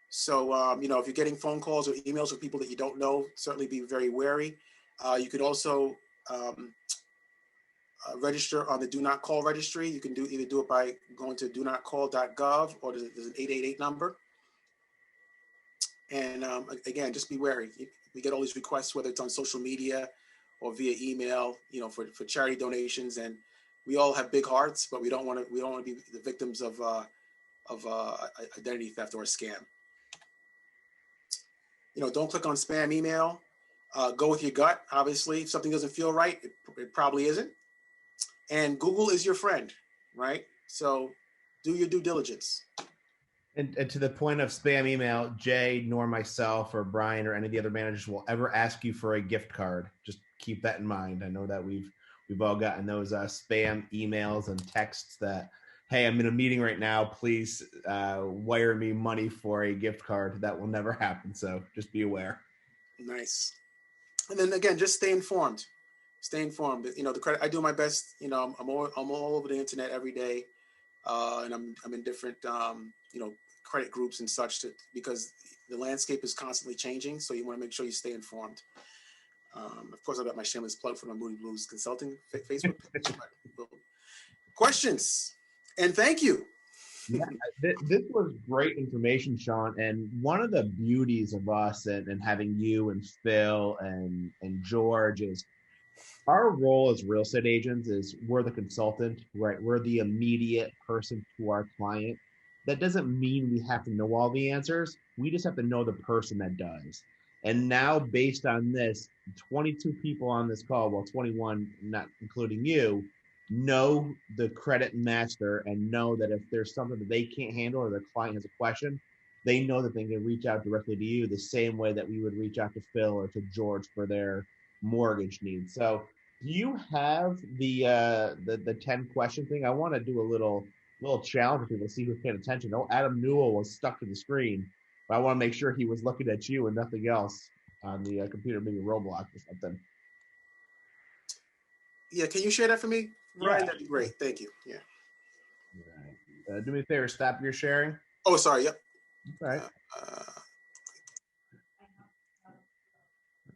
So, you know, if you're getting phone calls or emails with people that you don't know, certainly be very wary. You could also register on the Do Not Call registry. You can either do it by going to donotcall.gov or there's an 888 number. And again, just be wary. We get all these requests, whether it's on social media or via email, you know, for charity donations. And we all have big hearts, but we don't want to be the victims of identity theft or a scam. You know, don't click on spam email. Go with your gut. Obviously, if something doesn't feel right, it probably isn't. And Google is your friend, right? So do your due diligence. And to the point of spam email, Jay nor myself or Brian or any of the other managers will ever ask you for a gift card. Just keep that in mind. I know that we've all gotten those spam emails and texts that, hey, I'm in a meeting right now. Please wire me money for a gift card. That will never happen. So just be aware. Nice. And then again, just stay informed. Stay informed. You know, the credit. I do my best. You know, I'm all over the internet every day, and I'm in different you know, credit groups and such because the landscape is constantly changing. So you want to make sure you stay informed. Of course, I've got my shameless plug for my Moody Blues Consulting Facebook page. Questions? And thank you. Yeah, this was great information, Shawn. And one of the beauties of us and having you and Phil and George is our role as real estate agents is we're the consultant, right? We're the immediate person to our client. That doesn't mean we have to know all the answers. We just have to know the person that does. And now, based on this, 22 people on this call, well, 21, not including you, know the credit master and know that if there's something that they can't handle or their client has a question, they know that they can reach out directly to you the same way that we would reach out to Phil or to George for their mortgage needs. So do you have the 10 question thing? I want to do a little challenge for people to see who's paying attention. Oh, Adam Newell was stuck to the screen, but I want to make sure he was looking at you and nothing else on the computer, maybe Roblox or something. Yeah, can you share that for me, Ryan? Yeah. That'd be great. Thank you. Yeah. Right. Do me a favor, stop your sharing. Oh, sorry. Yep. All right.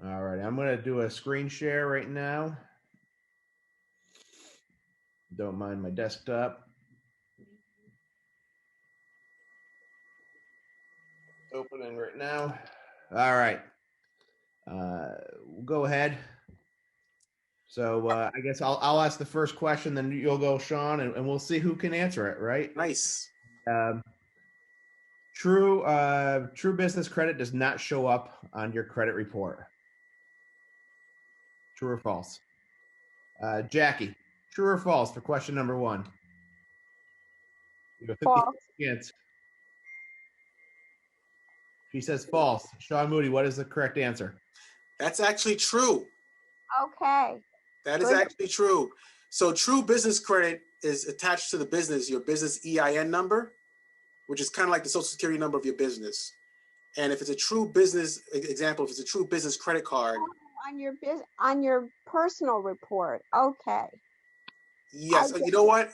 All right. I'm going to do a screen share right now. Don't mind my desktop. opening right now. All right. We'll go ahead. So I guess I'll ask the first question, then you'll go, Shawn, and we'll see who can answer it. Right? Nice. Um, true business credit does not show up on your credit report. True or false? Jackie, true or false for question number 1? You have 50 False. seconds. She says false. Shawn Moodie, what is the correct answer? That's actually true. Okay. That is Good. actually true. So true business credit is attached to the business, your business EIN number, which is kind of like the social security number of your business. And if it's a true business example, if it's a true business credit card. On your personal report. Okay. Yes. You know what?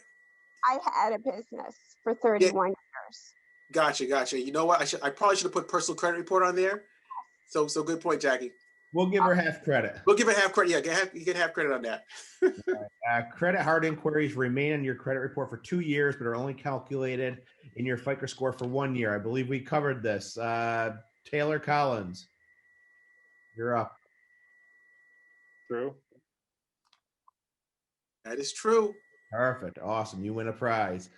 I had a business for 31 years. Gotcha. You know what? I probably should have put personal credit report on there. So good point, Jackie. We'll give her half credit. We'll give her half credit. Yeah, you get half credit on that. Credit hard inquiries remain on your credit report for 2 years, but are only calculated in your FICO score for 1 year. I believe we covered this. Taylor Collins, you're up. True. That is true. Perfect. Awesome. You win a prize.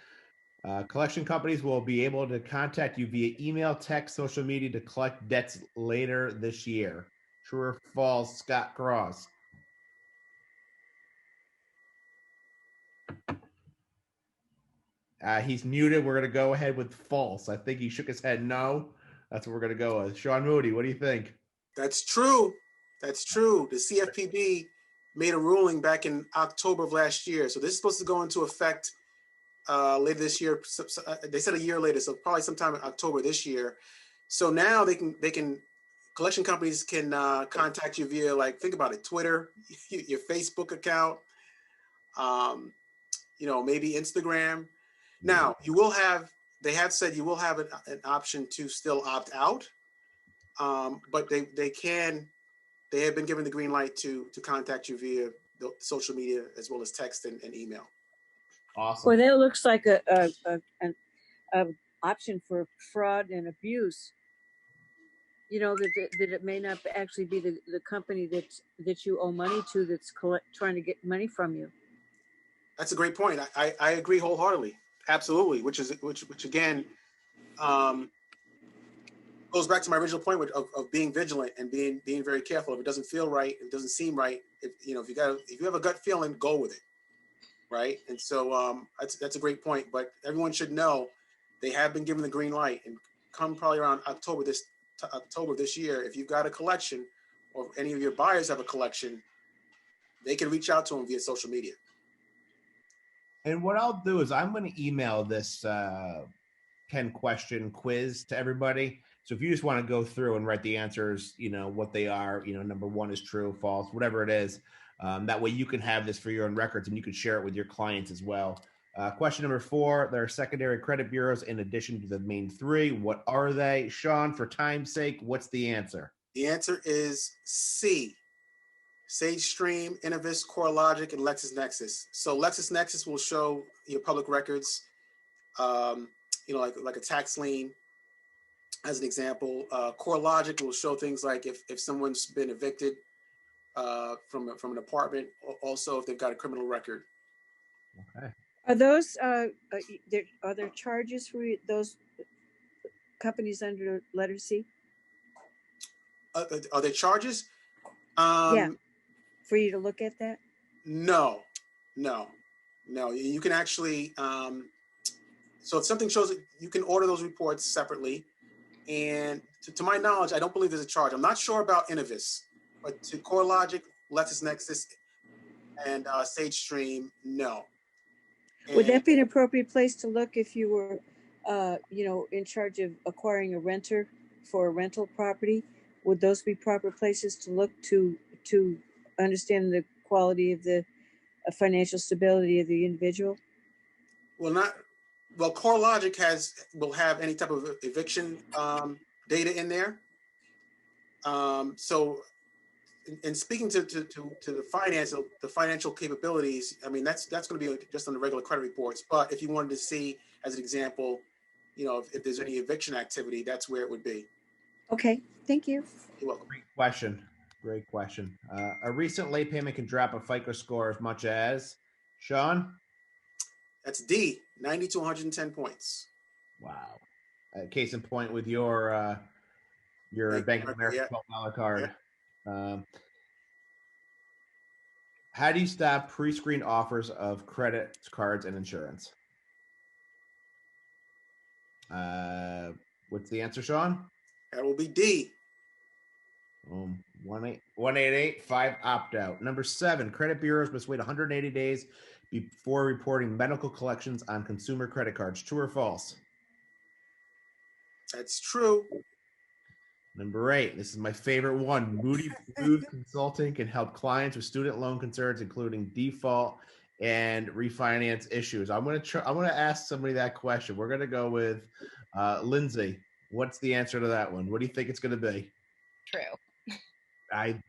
Collection companies will be able to contact you via email, text, social media to collect debts later this year. True or false, Scott Cross? He's muted. We're going to go ahead with false. I think he shook his head no. That's what we're going to go with. Shawn Moodie, what do you think? That's true. That's true. The CFPB made a ruling back in October of last year. So this is supposed to go into effect later this year. They said a year later, so probably sometime in October this year. So now they can collection companies can contact you via, like, think about it, Twitter, your Facebook account, maybe Instagram. Now they have said you will have an option to still opt out, but they have been given the green light to contact you via the social media as well as text and email. Awesome. Well, that looks like an option for fraud and abuse. That it may not actually be the company that you owe money to that's trying to get money from you. That's a great point. I agree wholeheartedly. Absolutely. Which again goes back to my original point of being vigilant and being very careful. If it doesn't feel right, if it doesn't seem right, if you have a gut feeling, go with it. Right. And so that's a great point. But everyone should know they have been given the green light, and come probably around October this year, if you've got a collection or any of your buyers have a collection, they can reach out to them via social media. And what I'll do is I'm going to email this 10-question quiz to everybody. So if you just want to go through and write the answers, what they are, number 1 is true, false, whatever it is. That way you can have this for your own records and you can share it with your clients as well. Question number 4, there are secondary credit bureaus in addition to the main 3. What are they? Shawn, for time's sake, what's the answer? The answer is C. SageStream, Innovis, CoreLogic, and LexisNexis. So LexisNexis will show your public records, like a tax lien, as an example. CoreLogic will show things like if someone's been evicted from an apartment, also if they've got a criminal record. Okay. Are those are there charges for those companies under letter C? Are there charges? Yeah. For you to look at that? No. You can actually, so if something shows it, you can order those reports separately. And to my knowledge, I don't believe there's a charge. I'm not sure about Innovis, but to CoreLogic, LexisNexis, and SageStream, no. Would that be an appropriate place to look if you were, in charge of acquiring a renter for a rental property? Would those be proper places to look to understand the quality of the financial stability of the individual? Well, CoreLogic will have any type of eviction data in there. So, in speaking to the financial capabilities, I mean that's going to be just on the regular credit reports. But if you wanted to see, as an example, if there's any eviction activity, that's where it would be. Okay, thank you. You're welcome. Great question. Great question. A recent late payment can drop a FICO score as much as, Shawn? That's D, 90 to 110 points. Wow. Case in point with your Bank of America $12 card. Yeah. How do you stop pre-screened offers of credit cards and insurance? What's the answer, Shawn? That will be D. 1885 opt-out. Number 7, credit bureaus must wait 180 days before reporting medical collections on consumer credit cards. True or false? That's true. Number 8, this is my favorite one. Moody Bluez Consulting can help clients with student loan concerns, including default and refinance issues. I'm gonna ask somebody that question. We're gonna go with Lindsay. What's the answer to that one? What do you think it's gonna be? True. I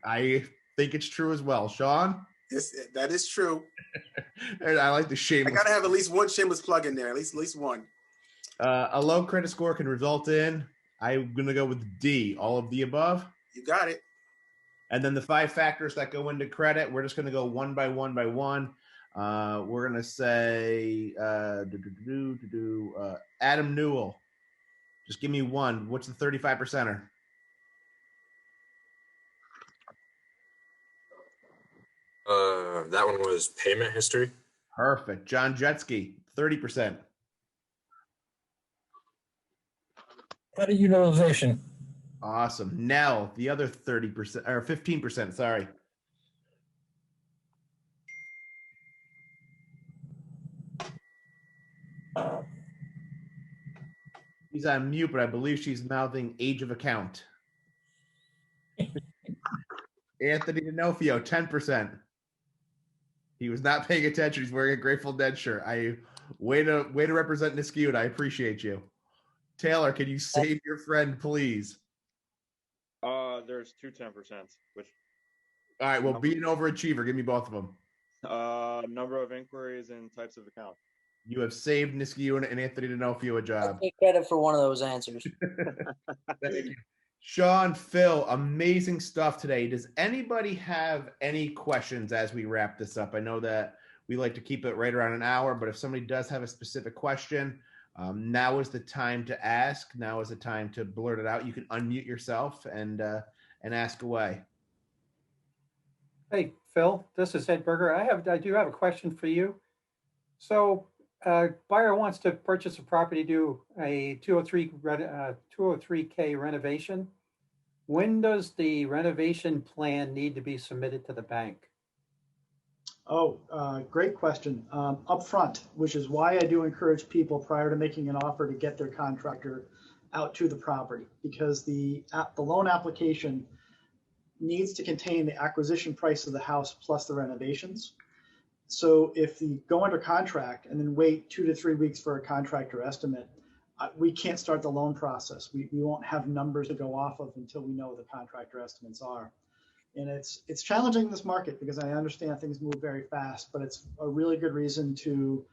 think it's true as well. Shawn? That is true. And I like the shameless. I gotta have at least one shameless plug in there. At least one. A low credit score can result in. I'm gonna go with D. All of the above. You got it. And then the 5 factors that go into credit. We're just gonna go one by one. We're gonna say Adam Newell. Just give me one. What's the 35%er? That one was payment history. Perfect. John Jetsky, 30%. Credit utilization. Awesome. Nell, the other 30% or 15%. Sorry. She's on mute, but I believe she's mouthing age of account. Anthony D'Onofrio, 10%. He was not paying attention. He's wearing a Grateful Dead shirt. Way to represent Niskewed. I appreciate you. Taylor, can you save your friend, please? There's 2 10%. Which? All right. Well, be an overachiever. Give me both of them. Number of inquiries and types of account. You have saved Niskewed and Anthony D'Onofrio a job. I'll take credit for one of those answers. Thank you. Shawn, Phil, amazing stuff today. Does anybody have any questions as we wrap this up? I know that we like to keep it right around an hour, but if somebody does have a specific question, now is the time to ask. Now is the time to blurt it out. You can unmute yourself and ask away. Hey, Phil, this is Ed Berger. I do have a question for you. So, buyer wants to purchase a property, do a 203K renovation. When does the renovation plan need to be submitted to the bank? Oh, great question. Up front, which is why I do encourage people prior to making an offer to get their contractor out to the property, because the loan application needs to contain the acquisition price of the house plus the renovations. So if you go under contract and then wait 2 to 3 weeks for a contractor estimate, we can't start the loan process. We won't have numbers to go off of until we know what the contractor estimates are. And it's challenging in this market because I understand things move very fast, but it's a really good reason to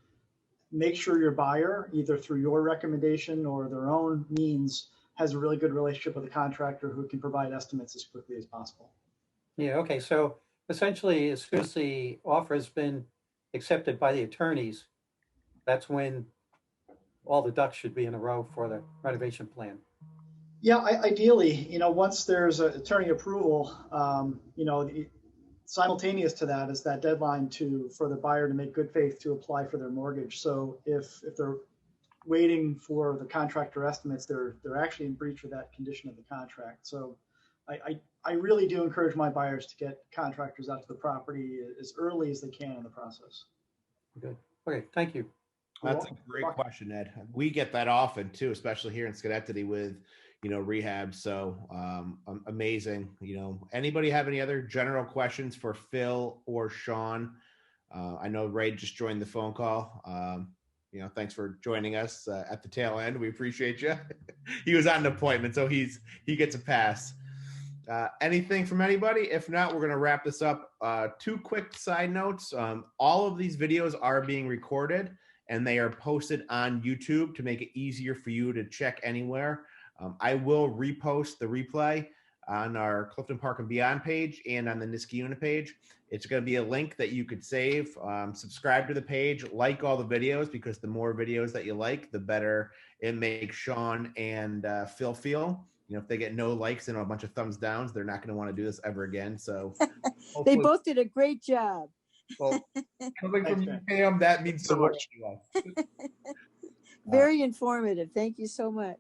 make sure your buyer, either through your recommendation or their own means, has a really good relationship with a contractor who can provide estimates as quickly as possible. Yeah, okay. So essentially, as soon as the offer has been accepted by the attorneys, that's when all the ducks should be in a row for the renovation plan. Yeah, ideally, once there's attorney approval, simultaneous to that is that deadline for the buyer to make good faith to apply for their mortgage. So if they're waiting for the contractor estimates, they're actually in breach of that condition of the contract. So I really do encourage my buyers to get contractors out to the property as early as they can in the process. Good. Okay, thank you. That's a great question, Ed. We get that often too, especially here in Schenectady with, rehab. So amazing. Anybody have any other general questions for Phil or Shawn? I know Ray just joined the phone call. Thanks for joining us at the tail end. We appreciate you. He was on an appointment, so he gets a pass. Anything from anybody? If not, we're going to wrap this up. 2 quick side notes. All of these videos are being recorded and they are posted on YouTube to make it easier for you to check anywhere. I will repost the replay on our Clifton Park and Beyond page and on the Niskayuna page. It's going to be a link that you could save. Subscribe to the page, like all the videos, because the more videos that you like, the better it makes Shawn and Phil feel. You know, if they get no likes and a bunch of thumbs downs, they're not going to want to do this ever again. So They both did a great job. well, coming from you, Pam, that means so much to us. Very informative. Thank you so much.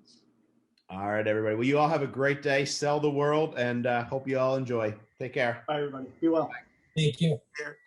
All right, everybody. Well, you all have a great day. Sell the world, and hope you all enjoy. Take care. Bye, everybody. Be well. Thank you. Here.